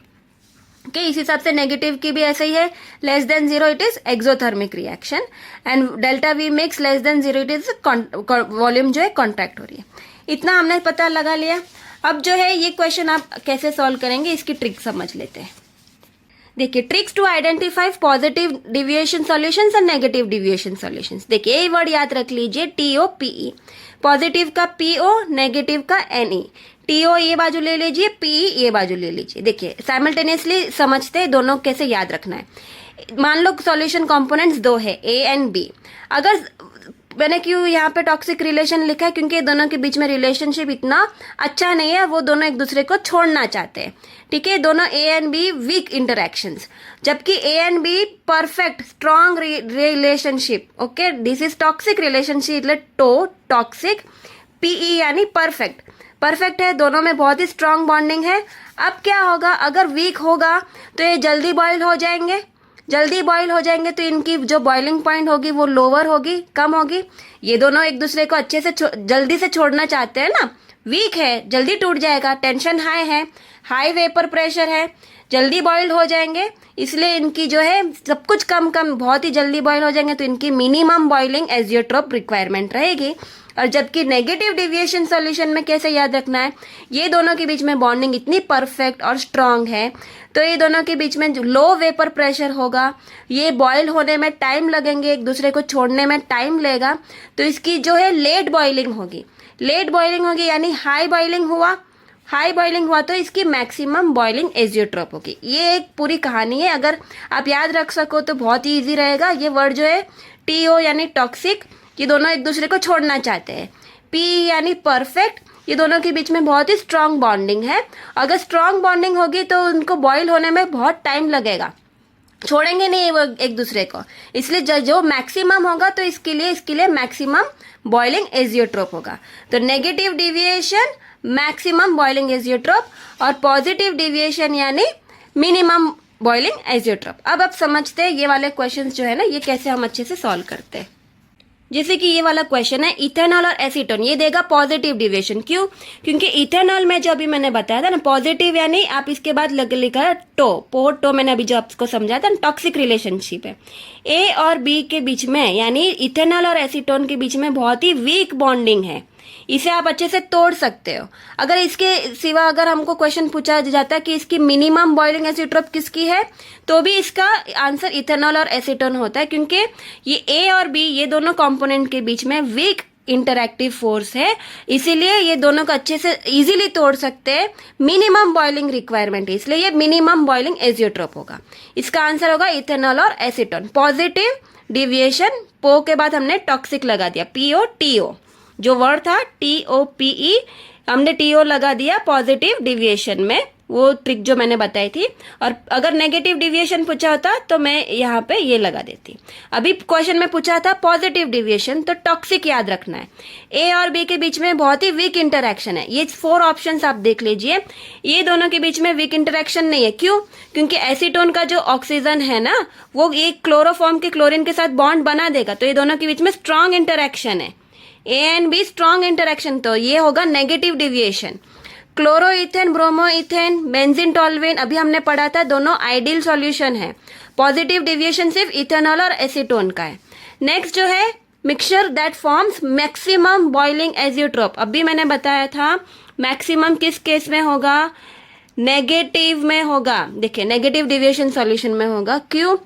S1: okay. इस हिसाब से नेगेटिव की भी ऐसा ही है, less than 0 it is exothermic reaction, and delta V mix less than 0 it is volume जो है कॉन्ट्रैक्ट हो रही है। इतना हमने पता लगा लिया। अब जो है ये क्वेश्चन आप कैसे सॉल्व करेंगे इसकी ट्रिक समझ लेते हैं। देखिए tricks to identify positive deviation solutions and negative deviation solutions. देखिए ये वर्ड याद रख लीजिए, TOPE, पॉजिटिव का PO, नेगेटिव का NE। TO ये बाजू ले लीजिए, PE ये बाजू ले लीजिए। देखिए साइमल्टेनियसली समझते हैं दोनों कैसे याद रखना है। मान लो सॉल्यूशन कंपोनेंट्स दो है, A एंड B। अगर मैंने क्यों यहाँ पे टॉक्सिक रिलेशन लिखा है, क्योंकि दोनों के बीच में रिलेशनशिप इतना अच्छा नहीं है, वो दोनों एक दूसरे को छोड़ना चाहते हैं, ठीक है। दोनों A and B weak interactions, जबकि A and B perfect strong relationship, okay. This is toxic relationship, toxic. PE यानी परफेक्ट है, दोनों में बहुत ही स्ट्रॉन्ग बॉन्डिंग है। अब क्या होगा, अगर वीक होगा तो ये जल्दी बॉयल हो जाएंगे, तो इनकी जो बॉइलिंग पॉइंट होगी वो लोअर होगी, कम होगी। ये दोनों एक दूसरे को अच्छे से जल्दी से छोड़ना चाहते हैं ना, वीक है जल्दी टूट जाएगा, टेंशन हाई है, हाई वेपर प्रेशर है, जल्दी बॉइल्ड हो जाएंगे, इसलिए इनकी जो है सब कुछ कम बहुत ही जल्दी बॉयल हो जाएंगे, तो इनकी मिनिमम बॉइलिंग एजियोट्रोप रिक्वायरमेंट रहेगी। और जबकि नेगेटिव डिविएशन सॉल्यूशन में कैसे याद रखना है, ये दोनों के बीच में बॉन्डिंग इतनी परफेक्ट और स्ट्रांग है, तो ये दोनों के बीच में जो लो वेपर प्रेशर होगा, ये बॉयल होने में टाइम लगेंगे, एक दूसरे को छोड़ने में टाइम लेगा, तो इसकी जो है लेट बॉइलिंग होगी यानी हाई बॉइलिंग हुआ तो इसकी मैक्सिमम बॉइलिंग एजियोट्रोप होगी। ये एक पूरी कहानी है, अगर आप याद रख सको तो बहुत ही ईजी रहेगा। ये वर्ड जो है TO यानी टॉक्सिक, ये दोनों एक दूसरे को छोड़ना चाहते हैं। PE यानी परफेक्ट, ये दोनों के बीच में बहुत ही स्ट्रांग बॉन्डिंग है। अगर स्ट्रांग बॉन्डिंग होगी तो उनको बॉयल होने में बहुत टाइम लगेगा, छोड़ेंगे नहीं वो एक दूसरे को, इसलिए जो मैक्सिमम होगा तो इसके लिए मैक्सिमम बॉइलिंग एजियोट्रोप होगा। तो negative deviation maximum boiling azeotrope, और पॉजिटिव डिविएशन यानी मिनिमम बॉइलिंग एजियोट्रोप। अब आप समझते हैं ये वाले क्वेश्चंस जो है ना, ये कैसे हम अच्छे से सॉल्व करते हैं। जैसे कि ये वाला क्वेश्चन है, इथेनॉल और एसीटोन, ये देगा पॉजिटिव डिविएशन। क्यों? क्योंकि इथेनॉल में जो अभी मैंने बताया था ना, पॉजिटिव यानी आप इसके बाद लिखा है टो मैंने अभी जो आपको समझाया था, टॉक्सिक रिलेशनशिप है। ए और बी के बीच में यानी इथेनॉल और एसीटोन के बीच में बहुत ही वीक बॉन्डिंग है, इसे आप अच्छे से तोड़ सकते हो। अगर इसके सिवा अगर हमको क्वेश्चन पूछा जाता है कि इसकी मिनिमम बॉइलिंग एसिट्रोप किसकी है, तो भी इसका आंसर इथेनॉल और एसीटोन होता है, क्योंकि ये ए और बी ये दोनों कंपोनेंट के बीच में वीक इंटरैक्टिव फोर्स है, इसीलिए ये दोनों को अच्छे से इजीली तोड़ सकते हैं। मिनिमम बॉइलिंग रिक्वायरमेंट है, इसलिए ये मिनिमम बॉइलिंग एजियोट्रोप होगा। इसका आंसर होगा इथेनॉल और एसीटोन। पॉजिटिव डिविएशन, पो के बाद हमने टॉक्सिक लगा दिया, PO TO, जो वर्ड था TOPE हमने TO लगा दिया पॉजिटिव डिविएशन में, वो ट्रिक जो मैंने बताई थी। और अगर नेगेटिव डिविएशन पूछा होता तो मैं यहाँ पे ये लगा देती। अभी क्वेश्चन में पूछा था पॉजिटिव डिविएशन, तो टॉक्सिक याद रखना है। ए और बी के बीच में बहुत ही वीक इंटरैक्शन है, ये 4 ऑप्शंस आप देख लीजिए, ये दोनों के बीच में वीक इंटरैक्शन नहीं है। क्यों? क्योंकि एसीटोन का जो ऑक्सीजन है ना, वो एक क्लोरोफॉर्म के क्लोरीन के साथ बॉन्ड बना देगा, तो ये दोनों के बीच में स्ट्रॉन्ग इंटरैक्शन है, A and B strong interaction, तो ये होगा negative deviation. Chloroethane, bromoethane, benzene toluene अभी हमने पढ़ा था, दोनों आइडियल सॉल्यूशन है। पॉजिटिव डेविएशन सिर्फ इथेनॉल और एसीटोन का है। नेक्स्ट जो है mixture that forms maximum boiling azeotrope, अभी मैंने बताया था मैक्सिमम किस केस में होगा, नेगेटिव में होगा। देखिए नेगेटिव डेविएशन सॉल्यूशन में होगा। क्यों,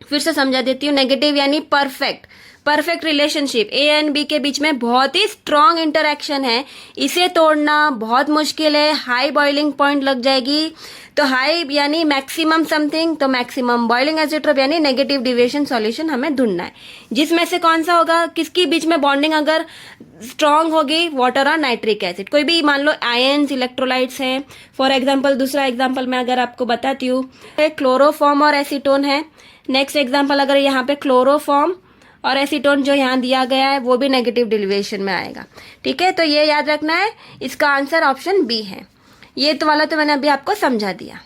S1: फिर से समझा देती हूँ। नेगेटिव यानी perfect relationship, A and B के बीच में बहुत ही स्ट्रॉन्ग इंटरैक्शन है, इसे तोड़ना बहुत मुश्किल है। हाई बॉइलिंग पॉइंट लग जाएगी, तो हाई यानी मैक्सिमम समथिंग, तो मैक्सिमम बॉइलिंग एजियोट्रोप यानी नेगेटिव डेविएशन सॉल्यूशन हमें ढूंढना है। जिसमें से कौन सा होगा, किसकी बीच में बॉन्डिंग अगर स्ट्रॉन्ग होगी, वाटर और नाइट्रिक एसिड, कोई भी मान लो आयंस इलेक्ट्रोलाइट्स हैं। फॉर एग्जाम्पल दूसरा एग्जाम्पल मैं अगर आपको बताती हूँ, क्लोरोफॉर्म और एसीटोन है। नेक्स्ट एग्जाम्पल अगर यहाँ पे क्लोरोफॉर्म और एसीटोन जो यहाँ दिया गया है वो भी नेगेटिव डेरिवेशन में आएगा। ठीक है, तो ये याद रखना है, इसका आंसर ऑप्शन बी है। ये तो वाला तो मैंने अभी आपको समझा दिया।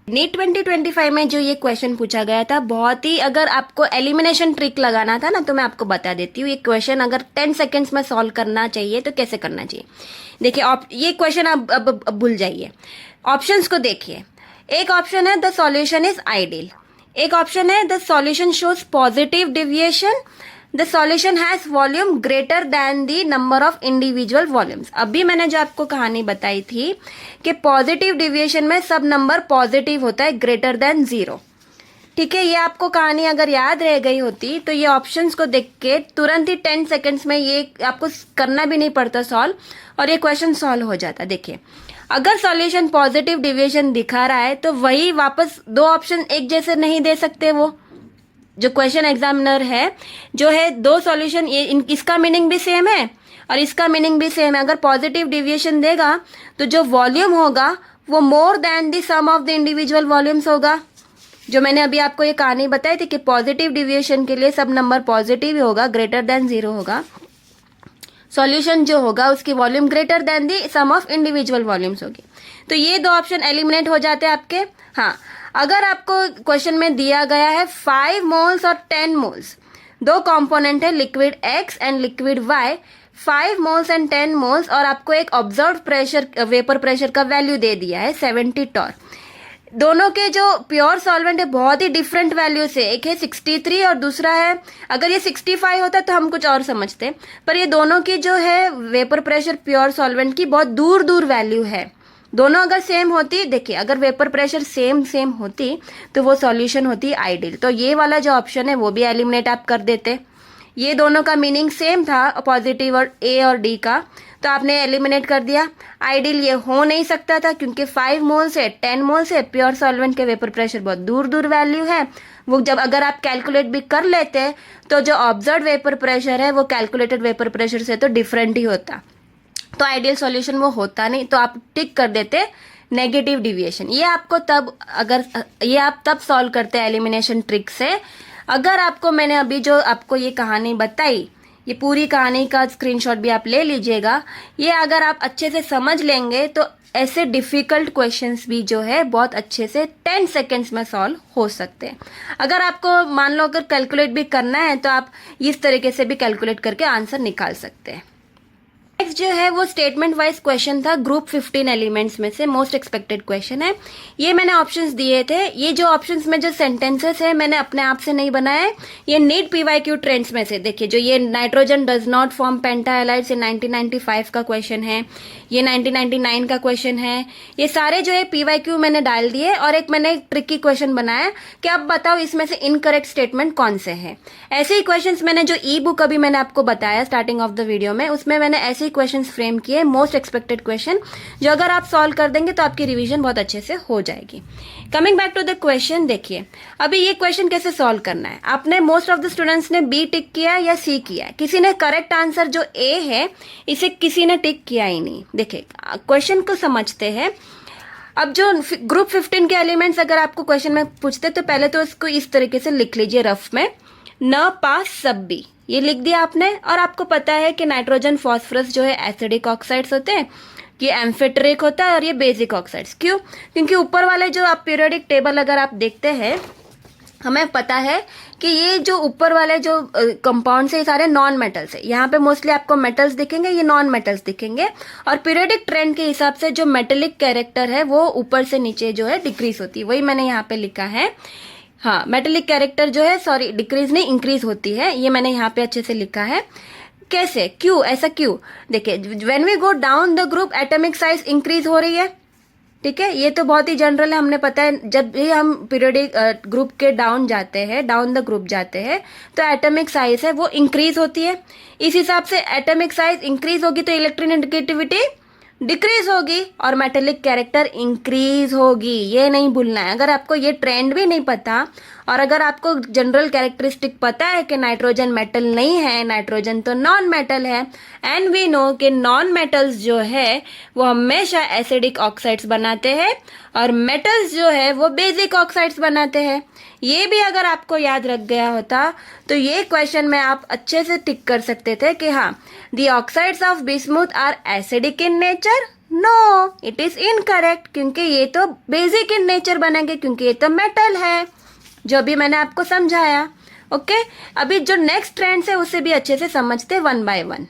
S1: नीट 2025 में जो ये क्वेश्चन पूछा गया था, बहुत ही, अगर आपको एलिमिनेशन ट्रिक लगाना था ना, तो मैं आपको बता देती हूँ। ये क्वेश्चन अगर 10 सेकेंड्स में सॉल्व करना चाहिए तो कैसे करना चाहिए। देखिए ये क्वेश्चन अब भूल जाइए, ऑप्शंस को देखिए। एक ऑप्शन है द सॉल्यूशन इज आइडियल, एक ऑप्शन है the solution shows positive deviation, the solution has volume greater than the number of individual volumes. अभी मैंने जो आपको कहानी बताई थी कि पॉजिटिव डेविएशन में सब नंबर पॉजिटिव होता है ग्रेटर देन 0। ठीक है, ये आपको कहानी अगर याद रह गई होती तो ये ऑप्शंस को देख के तुरंत ही 10 सेकेंड्स में ये आपको करना भी नहीं पड़ता सॉल्व, और ये क्वेश्चन सॉल्व हो जाता। देखिए अगर सॉल्यूशन पॉजिटिव डेविएशन दिखा रहा है तो वही वापस दो ऑप्शन एक जैसे नहीं दे सकते। वो जो क्वेश्चन एग्जामिनर है जो है, दो सॉल्यूशन, ये इसका मीनिंग भी सेम है और इसका मीनिंग भी सेम है। अगर पॉजिटिव डेविएशन देगा तो जो वॉल्यूम होगा वो more than the sum of the individual volumes होगा। जो मैंने अभी आपको ये कहानी बताई थी कि पॉजिटिव डेविएशन के लिए सब नंबर पॉजिटिव ही होगा, ग्रेटर देन 0 होगा। सॉल्यूशन जो होगा उसकी volume greater than the sum of individual volumes होगी। तो ये दो ऑप्शन एलिमिनेट हो जाते हैं आपके। हाँ, अगर आपको क्वेश्चन में दिया गया है 5 मोल्स और 10 मोल्स, दो कंपोनेंट है liquid X and liquid Y, 5 moles and 10 moles, और आपको एक ऑब्जर्व्ड प्रेशर, वेपर प्रेशर का वैल्यू दे दिया है 70 टॉर। दोनों के जो प्योर सॉल्वेंट है बहुत ही डिफरेंट वैल्यू से, एक है 63 और दूसरा है, अगर ये 65 होता तो हम कुछ और समझते, पर ये दोनों की जो है वेपर प्रेशर प्योर सॉल्वेंट की बहुत दूर दूर वैल्यू है। दोनों अगर सेम होती, देखिए अगर वेपर प्रेशर सेम होती तो वो सॉल्यूशन होती आइडियल। तो ये वाला जो ऑप्शन है वो भी एलिमिनेट आप कर देते। ये दोनों का मीनिंग सेम था, पॉजिटिव और ए और डी का, तो आपने एलिमिनेट कर दिया। आइडियल ये हो नहीं सकता था क्योंकि 5 मोल से 10 मोल से प्योर सॉल्वेंट के वेपर प्रेशर बहुत दूर दूर वैल्यू है। वो जब अगर आप कैलकुलेट भी कर लेते तो जो ऑब्जर्व वेपर प्रेशर है वो कैलकुलेटेड वेपर प्रेशर से तो डिफरेंट ही होता, तो आइडियल सॉल्यूशन वो होता नहीं। तो आप टिक कर देते नेगेटिव डेविएशन। ये आपको तब, अगर ये आप तब सॉल्व करते हैं एलिमिनेशन ट्रिक से, अगर आपको मैंने अभी जो आपको ये कहानी बताई, ये पूरी कहानी का स्क्रीनशॉट भी आप ले लीजिएगा। ये अगर आप अच्छे से समझ लेंगे तो ऐसे डिफिकल्ट क्वेश्चंस भी जो है बहुत अच्छे से 10 सेकेंड्स में सॉल्व हो सकते हैं। अगर आपको मान लो अगर कैलकुलेट भी करना है तो आप इस तरीके से भी कैलकुलेट करके आंसर निकाल सकते हैं। नेक्स्ट जो है वो स्टेटमेंट वाइज क्वेश्चन था, ग्रुप 15 एलिमेंट्स में से मोस्ट एक्सपेक्टेड क्वेश्चन है। ये मैंने ऑप्शंस दिए थे, ये जो ऑप्शंस में जो सेंटेंसेस है मैंने अपने आप से नहीं बनाया है, ये नीट PYQ ट्रेंड्स में से। देखिए जो ये नाइट्रोजन डज नॉट फॉर्म पेंटाहाइड्स, ये 1995 का क्वेश्चन है, ये 1999 का क्वेश्चन है, ये सारे जो है PYQ मैंने डाल दिए। और एक मैंने ट्रिकी क्वेश्चन बनाया कि अब बताओ इसमें से इनकरेक्ट स्टेटमेंट कौन से है। ऐसे ही क्वेश्चंस मैंने जो ई बुक अभी मैंने आपको बताया स्टार्टिंग ऑफ द वीडियो में, उसमें मैंने ऐसे ही क्वेश्चंस फ्रेम किए, मोस्ट एक्सपेक्टेड क्वेश्चन, जो अगर आप सॉल्व कर देंगे तो आपकी रिवीजन बहुत अच्छे से हो जाएगी। Coming back to the question, देखिए अभी ये क्वेश्चन कैसे सॉल्व करना है। आपने मोस्ट ऑफ द स्टूडेंट्स ने बी टिक किया या सी किया, किसी ने करेक्ट आंसर जो ए है इसे किसी ने टिक किया ही नहीं। देखिए क्वेश्चन को समझते हैं। अब जो ग्रुप 15 के एलिमेंट्स अगर आपको क्वेश्चन में पूछते तो पहले तो इसको इस तरीके से लिख लीजिए रफ में, न पास सब बी, ये लिख दिया आपने। और आपको पता है कि नाइट्रोजन फॉस्फोरस जो है एसिडिक ऑक्साइड्स होते हैं, ये एम्फेटेरिक होता है और ये बेसिक ऑक्साइड्स। क्यों? क्योंकि ऊपर वाले जो आप पीरियोडिक टेबल अगर आप देखते हैं हमें पता है कि ये जो ऊपर वाले जो कंपाउंड्स है ये सारे नॉन मेटल्स है। यहाँ पे मोस्टली आपको मेटल्स दिखेंगे, ये नॉन मेटल्स दिखेंगे। और पीरियोडिक ट्रेंड के हिसाब से जो मेटेलिक कैरेक्टर है वो ऊपर से नीचे जो है डिक्रीज होती है, वही मैंने यहाँ पे लिखा है। हाँ, मेटेलिक कैरेक्टर जो है, सॉरी डिक्रीज नहीं इंक्रीज होती है, ये मैंने यहाँ पे अच्छे से लिखा है। कैसे, क्यों, ऐसा क्यों? देखिए, when we go down the group atomic size increase हो रही है, ठीक है, ये तो बहुत ही जनरल है, हमने पता है। जब भी हम पीरियोडिक ग्रुप के डाउन जाते हैं, डाउन द ग्रुप जाते हैं, तो एटॉमिक साइज है वो इंक्रीज होती है। इस हिसाब से एटॉमिक साइज इंक्रीज होगी तो इलेक्ट्रोनेगेटिविटी डिक्रीज होगी और मेटेलिक कैरेक्टर इंक्रीज होगी, ये नहीं भूलना है। अगर आपको ये ट्रेंड भी नहीं पता और अगर आपको जनरल कैरेक्टरिस्टिक पता है कि नाइट्रोजन मेटल नहीं है, नाइट्रोजन तो नॉन मेटल है, एंड वी नो कि नॉन मेटल्स जो है वो हमेशा एसिडिक ऑक्साइड्स बनाते हैं और मेटल्स जो है वो बेसिक ऑक्साइड्स बनाते हैं, ये भी अगर आपको याद रख गया होता तो ये क्वेश्चन में आप अच्छे से टिक कर सकते थे कि हाँ, the oxides of bismuth are acidic in nature. No, it is incorrect, क्योंकि ये तो बेसिक इन नेचर बनेंगे, क्योंकि ये तो मेटल है, जो भी मैंने आपको समझाया। ओके, अभी जो नेक्स्ट ट्रेंड्स है उसे भी अच्छे से समझते वन बाय वन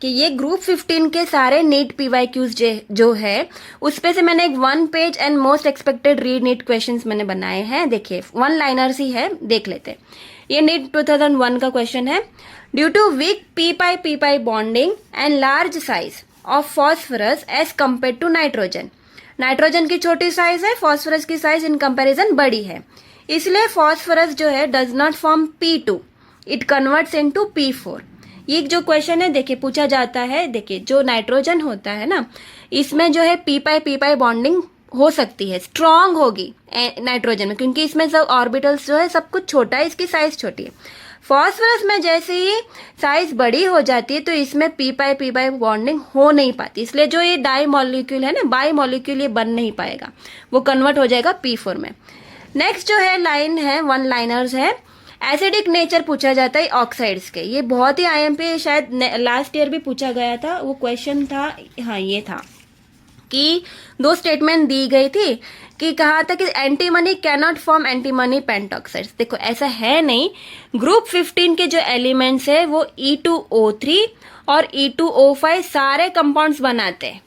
S1: कि ये ग्रुप 15 के सारे नीट PYQs जो है उस पे से मैंने एक 1 page and most expected read NEET questions मैंने बनाए हैं। देखिए, 1 लाइनर्स ही है, देख लेते हैं। ये नीट 2001 का क्वेश्चन है। Due to weak p-pi bonding and large size of phosphorus as compared to nitrogen, nitrogen की छोटी साइज है, फॉस्फोरस की साइज इन कंपेरिजन बड़ी है, इसलिए फॉस्फोरस जो है does not form P2, it converts into P4। ये जो क्वेश्चन है, देखिए पूछा जाता है, देखिए जो नाइट्रोजन होता है ना, इसमें जो है p-pi बॉन्डिंग हो सकती है, स्ट्रांग होगी नाइट्रोजन में, क्योंकि इसमें सब ऑर्बिटल्स जो है सब कुछ छोटा है, इसकी साइज छोटी है। फॉस्फोरस में जैसे ही साइज बड़ी हो जाती है तो इसमें p-pi बॉन्डिंग हो नहीं पाती, इसलिए जो ये डाई मॉलिक्यूल है ना, बाई मॉलिक्यूल, ये बन नहीं पाएगा, वो कन्वर्ट हो जाएगा P4 में। नेक्स्ट जो है लाइन है, 1 लाइनर्स है। एसिडिक नेचर पूछा जाता है ऑक्साइड्स के, ये बहुत ही IMP शायद लास्ट ईयर भी पूछा गया था, वो क्वेश्चन था, हाँ ये था कि 2 स्टेटमेंट दी गई थी कि कहा था कि antimony can not form antimony pentoxides. देखो ऐसा है नहीं, ग्रुप 15 के जो एलिमेंट्स है वो E2O3 और E2O5 सारे कंपाउंड्स बनाते हैं,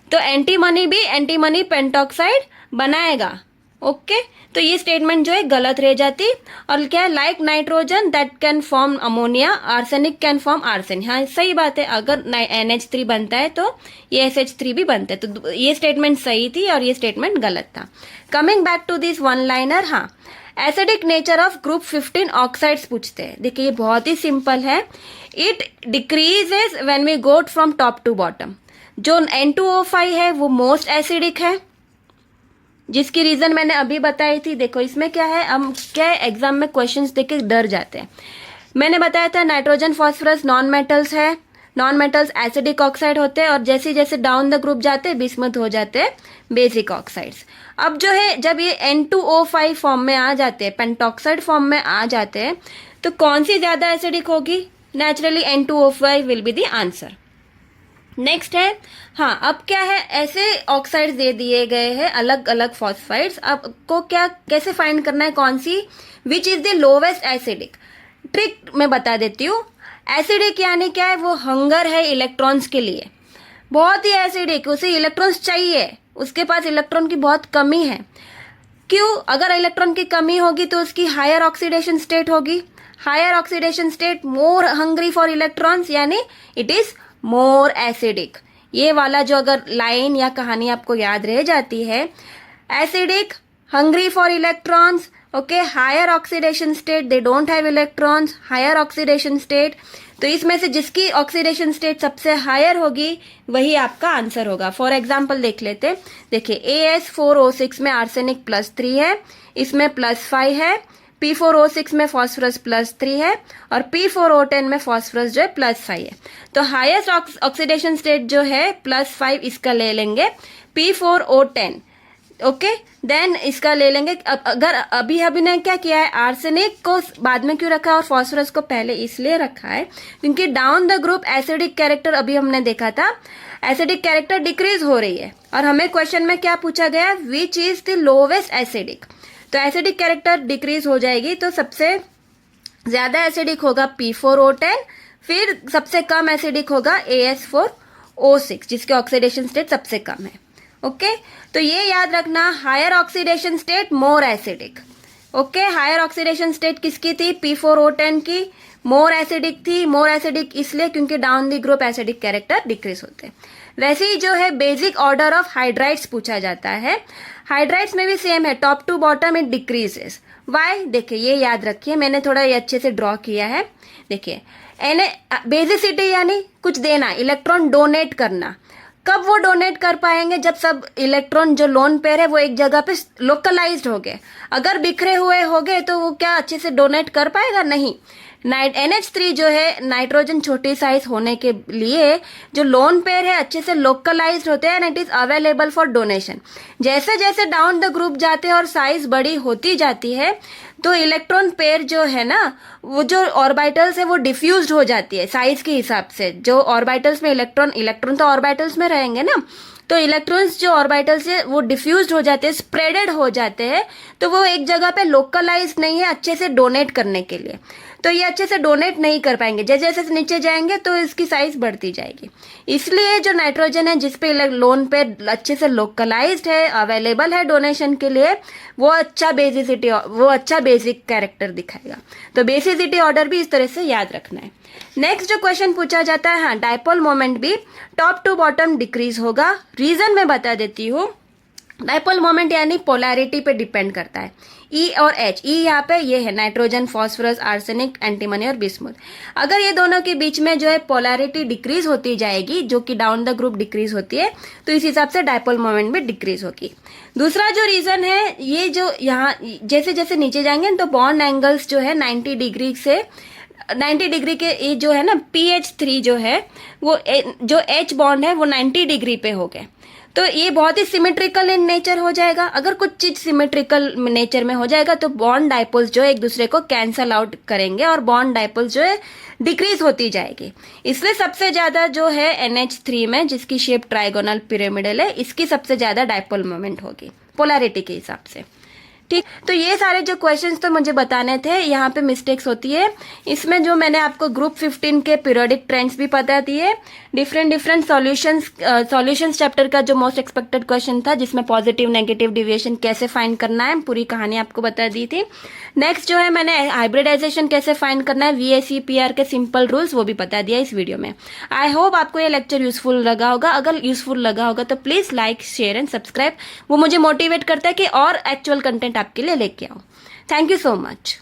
S1: तो एंटीमनी भी एंटीमनी पेंटॉक्साइड बनाएगा। ओके, तो ये स्टेटमेंट जो है गलत रह जाती। और क्या, like nitrogen that can form ammonia, arsenic can form arsine. हाँ सही बात है, अगर NH3 बनता है तो ये SH3 भी बनता है, तो ये स्टेटमेंट सही थी और ये स्टेटमेंट गलत था। Coming back to this 1 liner, हाँ acidic nature of group 15 oxides पूछते हैं। देखिए ये बहुत ही सिंपल है, it decreases when we go from top to bottom. जो N2O5 है वो मोस्ट एसिडिक है, जिसकी रीजन मैंने अभी बताई थी। देखो इसमें क्या है, हम क्या एग्जाम में क्वेश्चंस देख के डर जाते हैं। मैंने बताया था नाइट्रोजन फॉस्फोरस नॉन मेटल्स है, नॉन मेटल्स एसिडिक ऑक्साइड होते हैं और जैसे जैसे डाउन द ग्रुप जाते हैं बिस्मुथ हो जाते हैं बेसिक ऑक्साइड्स। अब जो है जब ये N2O5 फॉर्म में आ जाते हैं, पेंटॉक्साइड फॉर्म में आ जाते हैं, तो कौन सी ज्यादा एसिडिक होगी? Naturally N2O5 will be the answer. Next है, हाँ अब क्या है, ऐसे ऑक्साइड्स दे दिए गए हैं अलग अलग फॉस्फाइड्स, आपको क्या कैसे फाइंड करना है कौन सी, which is the lowest acidic. Trick मैं बता देती हूँ। एसिडिक यानी क्या है, वो हंगर है इलेक्ट्रॉन्स के लिए, बहुत ही एसिडिक, उसे इलेक्ट्रॉन्स चाहिए, उसके पास इलेक्ट्रॉन की बहुत कमी है। क्यों? अगर इलेक्ट्रॉन की कमी होगी तो उसकी हायर ऑक्सीडेशन स्टेट होगी, higher oxidation state more hungry for electrons, यानी इट इज मोर एसिडिक। ये वाला जो अगर लाइन या कहानी आपको याद रह जाती है, acidic, hungry for electrons, okay, higher oxidation state, they don't have electrons, higher oxidation state, तो इसमें से जिसकी ऑक्सीडेशन स्टेट सबसे हायर होगी वही आपका आंसर होगा। फॉर एग्जाम्पल देख लेते, देखिए AS4O6 में आर्सेनिक +3 है, इसमें +5 है, P4O6 में फॉस्फोरस +3 है और P4O10 में फॉस्फोरस जो है +5 है। तो हाईएस्ट ऑक्सीडेशन स्टेट जो है +5, इसका ले लेंगे P4O10, ओके, देन इसका ले लेंगे। अब अगर अभी ने क्या किया है, आर्सेनिक को बाद में क्यों रखा है और फॉस्फोरस को पहले इसलिए रखा है क्योंकि down the group acidic character, अभी हमने देखा था एसिडिक कैरेक्टर डिक्रीज हो रही है और हमें क्वेश्चन में क्या पूछा गया, विच इज द लोवेस्ट एसिडिक। तो एसिडिक कैरेक्टर डिक्रीज हो जाएगी, तो सबसे ज्यादा एसिडिक होगा P4O10, फिर सबसे कम एसिडिक होगा AS4O6 जिसके ऑक्सीडेशन स्टेट सबसे कम है। ओके, तो ये याद रखना, higher oxidation state more acidic. Okay, higher oxidation state किसकी थी? P4O10 की। मोर एसिडिक थी, मोर एसिडिक इसलिए क्योंकि down the group acidic character decrease होते हैं। वैसे ही जो है बेसिक ऑर्डर ऑफ हाइड्राइड्स पूछा जाता है, हाइड्राइड्स में भी सेम है, top to bottom it decreases. Why? देखिए ये याद रखिए, मैंने थोड़ा ये अच्छे से ड्रॉ किया है। देखिए बेसिसिटी यानी कुछ देना, इलेक्ट्रॉन डोनेट करना। कब वो डोनेट कर पाएंगे? जब सब इलेक्ट्रॉन जो लोन पेयर है वो एक जगह पे लोकलाइज्ड हो गए। अगर बिखरे हुए हो गए तो वो क्या अच्छे से डोनेट कर पाएगा? नहीं। NH3 जो है नाइट्रोजन छोटी साइज होने के लिए जो लोन पेयर है अच्छे से लोकलाइज्ड होते हैं and it is available for donation. जैसे जैसे डाउन द ग्रुप जाते हैं और साइज बड़ी होती जाती है तो इलेक्ट्रॉन पेयर जो है ना, वो जो ऑर्बिटल्स है वो डिफ्यूज्ड हो जाती है साइज के हिसाब से। जो ऑर्बिटल्स में इलेक्ट्रॉन तो ऑर्बिटल्स में रहेंगे ना, तो इलेक्ट्रॉन्स जो ऑर्बिटल्स है वो डिफ्यूज्ड हो जाते हैं, स्प्रेडेड हो जाते हैं, तो वो एक जगह पे लोकलाइज्ड नहीं है अच्छे से डोनेट करने के लिए। तो ये अच्छे से डोनेट नहीं कर पाएंगे, जैसे जैसे नीचे जाएंगे तो इसकी साइज बढ़ती जाएगी। इसलिए जो नाइट्रोजन है जिसपे लोन पे अच्छे से लोकलाइज्ड है, अवेलेबल है डोनेशन के लिए, वो अच्छा बेसिक कैरेक्टर दिखाएगा। तो बेसिसिटी ऑर्डर भी इस तरह से याद रखना है। नेक्स्ट जो क्वेश्चन पूछा जाता है, हाँ, डायपोल मोमेंट भी टॉप टू बॉटम डिक्रीज होगा। रीजन मैं बता देती हूँ। डायपोल मोमेंट यानी पोलैरिटी पे डिपेंड करता है। E और H, E यहाँ पे ये है नाइट्रोजन, फॉस्फोरस, आर्सेनिक, एंटीमनी और बिस्मुथ। अगर ये दोनों के बीच में जो है पोलैरिटी डिक्रीज होती जाएगी, जो कि डाउन द ग्रुप डिक्रीज होती है, तो इस हिसाब से डायपोल मोमेंट भी डिक्रीज होगी। दूसरा जो रीजन है, ये जो यहाँ जैसे जैसे नीचे जाएंगे तो बॉन्ड एंगल्स जो है 90 डिग्री के ये जो है ना PH3 जो है वो जो H बॉन्ड है वो 90 डिग्री पे हो गए, तो ये बहुत ही सिमेट्रिकल इन नेचर हो जाएगा। अगर कुछ चीज सिमेट्रिकल नेचर में हो जाएगा तो बॉन्ड डायपोल्स जो है एक दूसरे को कैंसल आउट करेंगे और बॉन्ड डायपोल्स जो है डिक्रीज होती जाएगी। इसलिए सबसे ज्यादा जो है NH3 में, जिसकी शेप ट्राइगोनल पिरामिडल है, इसकी सबसे ज्यादा डायपोल मोमेंट होगी पोलैरिटी के हिसाब से। ठीक, तो ये सारे जो क्वेश्चंस तो मुझे बताने थे, यहाँ पे मिस्टेक्स होती है। इसमें जो मैंने आपको ग्रुप 15 के पीरियोडिक ट्रेंड्स भी बता दिए, डिफरेंट सॉल्यूशंस चैप्टर का जो मोस्ट एक्सपेक्टेड क्वेश्चन था जिसमें पॉजिटिव नेगेटिव डिविएशन कैसे फाइंड करना है, पूरी कहानी आपको बता दी थी। नेक्स्ट जो है मैंने हाइब्रिडाइजेशन कैसे फाइंड करना है, VAC/PR के सिंपल रूल्स, वो भी बता दिया इस वीडियो में। आई होप आपको ये लेक्चर यूजफुल लगा होगा। अगर यूजफुल लगा होगा तो please like, share and subscribe. वो मुझे मोटिवेट करता है कि और एक्चुअल कंटेंट आपके लिए लेके आओ। Thank you so much.